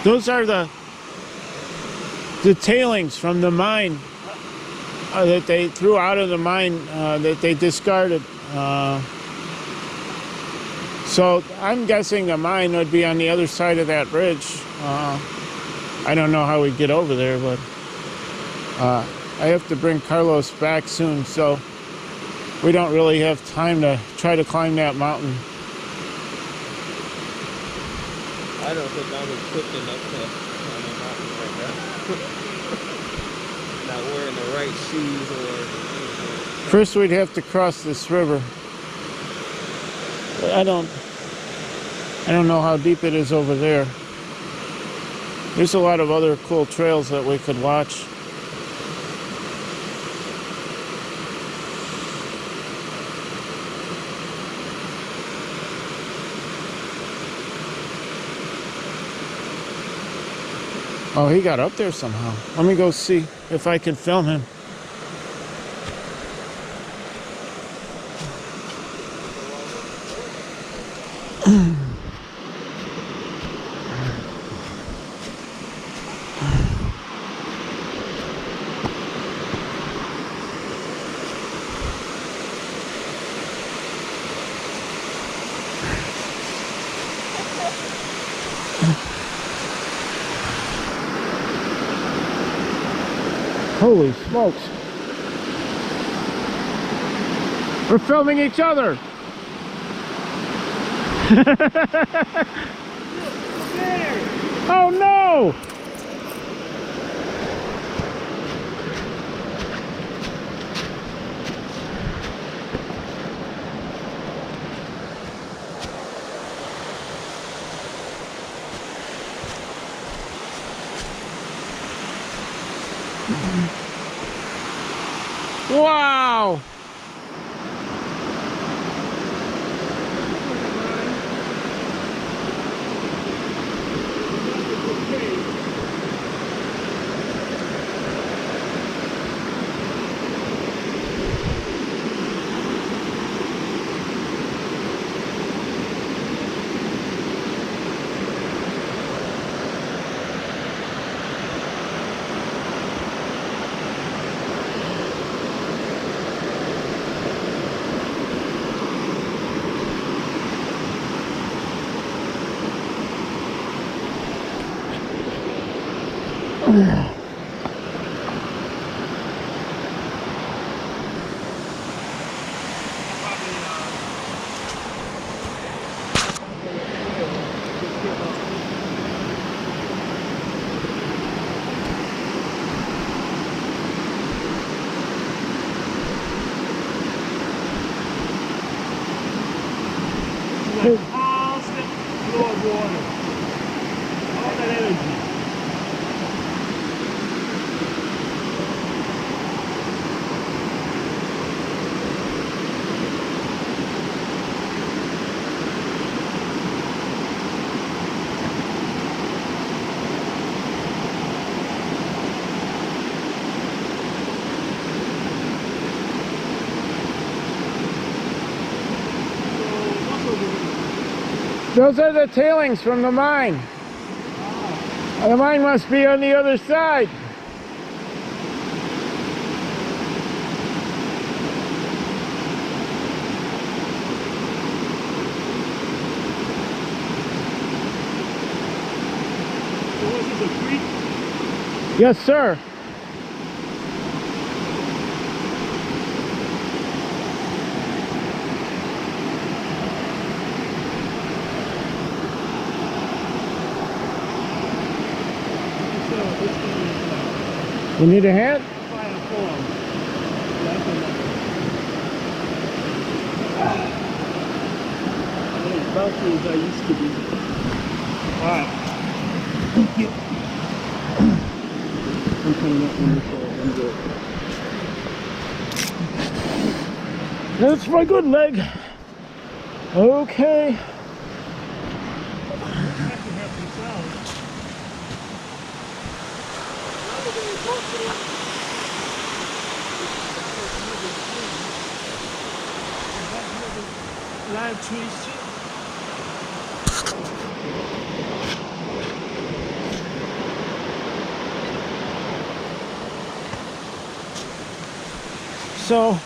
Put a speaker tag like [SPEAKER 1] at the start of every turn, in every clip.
[SPEAKER 1] Those are the tailings from the mine that they threw out of the mine that they discarded. So I'm guessing the mine would be on the other side of that bridge. I don't know how we get over there, but I have to bring Carlos back soon, so we don't really have time to try to climb that mountain.
[SPEAKER 2] I don't think I'm equipped enough to climb a mountain right now. Not wearing the right shoes or...
[SPEAKER 1] First we'd have to cross this river. I don't know how deep it is over there. There's a lot of other cool trails that we could watch. Oh, he got up there somehow. Let me go see if I can film him. Holy smokes. We're filming each other. Oh no! Wow!
[SPEAKER 3] Constant flow of water. All that energy.
[SPEAKER 1] Those are the tailings from the mine. The mine must be on the other side.
[SPEAKER 3] Was this a creek?
[SPEAKER 1] Yes, sir. You need a hand?
[SPEAKER 3] As bouncy as I used to be. Alright. Thank you. I'm coming up on this I'm good.
[SPEAKER 1] That's my good leg. Okay.
[SPEAKER 3] Live trees.
[SPEAKER 1] So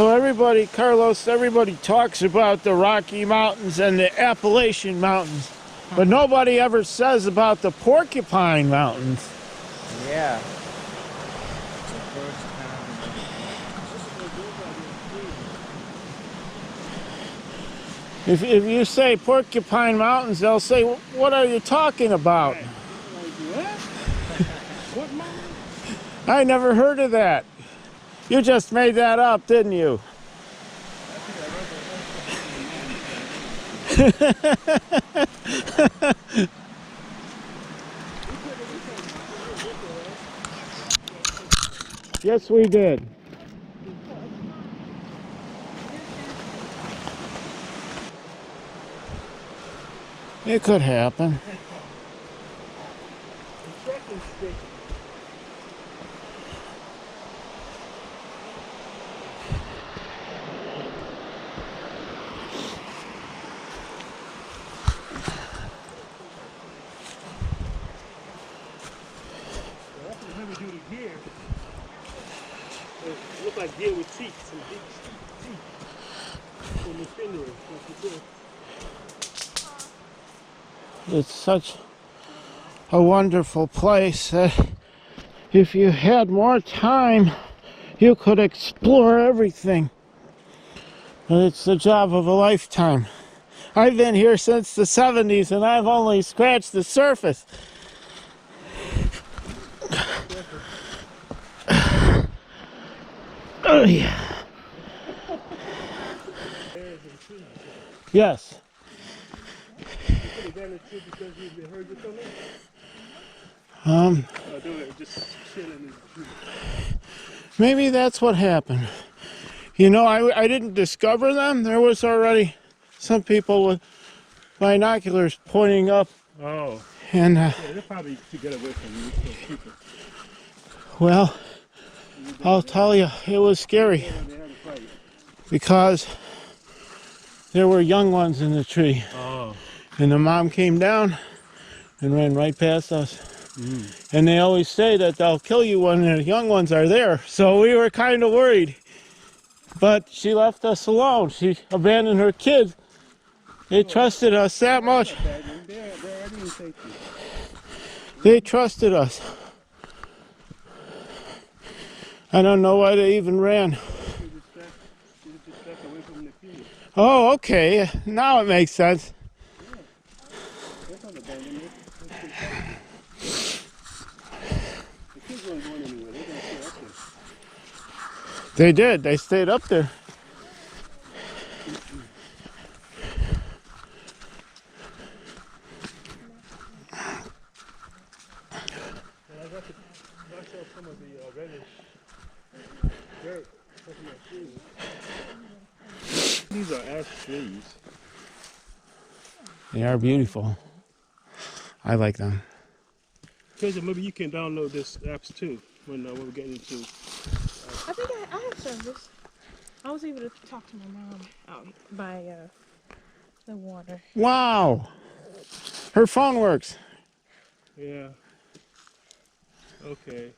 [SPEAKER 1] everybody, Carlos, everybody talks about the Rocky Mountains and the Appalachian Mountains, but nobody ever says about the Porcupine Mountains.
[SPEAKER 2] Yeah.
[SPEAKER 1] If you say Porcupine Mountains, they'll say, what are you talking about?
[SPEAKER 3] Right. Like, what? What mountain?
[SPEAKER 1] I never heard of that. You just made that up, didn't you? Yes, we did. It could happen.
[SPEAKER 3] It looked like deer with teeth, some big teeth. From the finger,
[SPEAKER 1] It's such a wonderful place that if you had more time, you could explore everything. But it's the job of a lifetime. I've been here since the 70s and I've only scratched the surface. Oh yeah. Yes. Maybe that's what happened. You know, I didn't discover them. There was already some people with binoculars pointing up.
[SPEAKER 3] Oh.
[SPEAKER 1] And
[SPEAKER 3] Yeah, they're probably to get away from you, so people.
[SPEAKER 1] well, I'll tell you, it was scary because there were young ones in the tree.
[SPEAKER 3] Oh.
[SPEAKER 1] And the mom came down and ran right past us. And they always say that they'll kill you when the young ones are there. So we were kind of worried. But she left us alone. She abandoned her kids. They trusted us that much. They trusted us. I don't know why they even ran. Oh, okay. Now it makes sense. They did. They stayed up there.
[SPEAKER 3] These are ash trees.
[SPEAKER 1] They are beautiful. I like them.
[SPEAKER 3] Because maybe you can download this apps too when we get into.
[SPEAKER 4] I think I have service. I was able to talk to my mom out by the water.
[SPEAKER 1] Wow. Her phone works.
[SPEAKER 3] Yeah. Okay.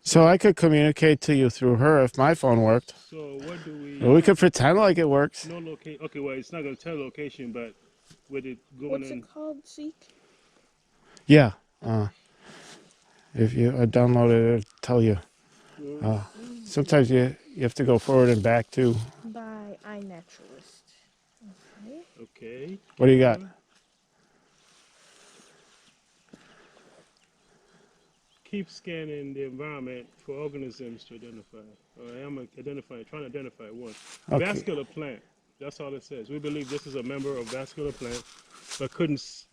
[SPEAKER 1] So I could communicate to you through her if my phone worked.
[SPEAKER 3] So what do we?
[SPEAKER 1] Well, we could pretend like it works.
[SPEAKER 3] No location. Okay, well, it's not going to tell location, but with it going
[SPEAKER 4] What's
[SPEAKER 3] in.
[SPEAKER 4] it called? Seek?
[SPEAKER 1] Yeah. If you download it, it'll tell you. Sometimes you have to go forward and back too.
[SPEAKER 4] By iNaturalist. Okay.
[SPEAKER 3] Okay.
[SPEAKER 1] What do you got?
[SPEAKER 3] Keep scanning the environment for organisms to identify. I am trying to identify one.
[SPEAKER 1] Okay.
[SPEAKER 3] Vascular plant. That's all it says. We believe this is a member of vascular plant, but couldn't.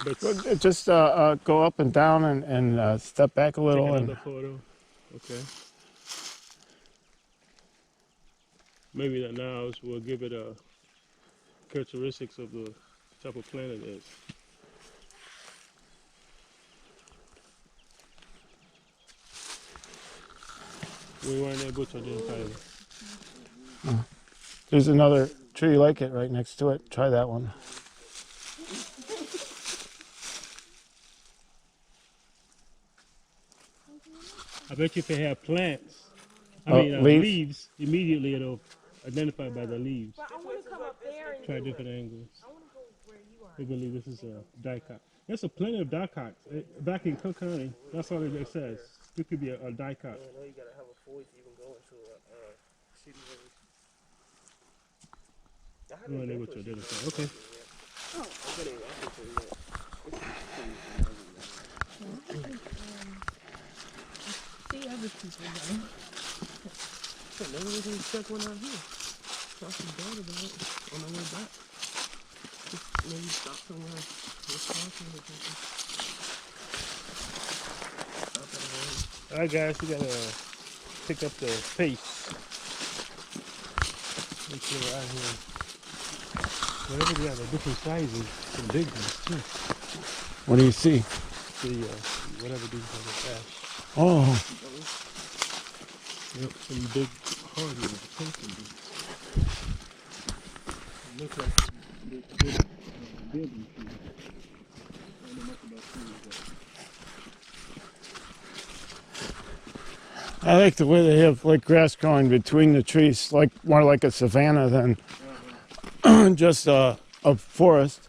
[SPEAKER 3] But
[SPEAKER 1] Just go up and down and step back a little.
[SPEAKER 3] take
[SPEAKER 1] And
[SPEAKER 3] another photo. Okay. maybe the nows will give it a characteristics of the type of plant it is. We weren't able to identify it.
[SPEAKER 1] There's another tree like it right next to it. Try that one.
[SPEAKER 3] I bet you if they have plants,
[SPEAKER 1] Leaves?
[SPEAKER 3] leaves, immediately it'll identify by the leaves.
[SPEAKER 4] But I want to come up there and
[SPEAKER 3] Try
[SPEAKER 4] do
[SPEAKER 3] different
[SPEAKER 4] it.
[SPEAKER 3] angles.
[SPEAKER 4] I want to go where you are.
[SPEAKER 3] We believe this is a dicot. There's a plenty of dicots. Back in Cook County, that's all it says. It could be a dicot.
[SPEAKER 2] I know you gotta have a voice to even go into a city village.
[SPEAKER 3] We weren't able to identify. Okay.
[SPEAKER 4] See other people though.
[SPEAKER 2] So maybe we can check one out here. Talk to Dad about it on the way back. Just maybe stop somewhere.
[SPEAKER 3] All right, guys, we gotta pick up the pace. Make sure we're out here. Whatever they are, they're different sizes, some big ones too.
[SPEAKER 1] What do you see?
[SPEAKER 3] The whatever these are, the ash.
[SPEAKER 1] Oh,
[SPEAKER 3] Yep, some big hard ones. Looks like big building trees. I don't know much about trees,
[SPEAKER 1] I like the way they have like grass growing between the trees, like more like a savanna than just a forest.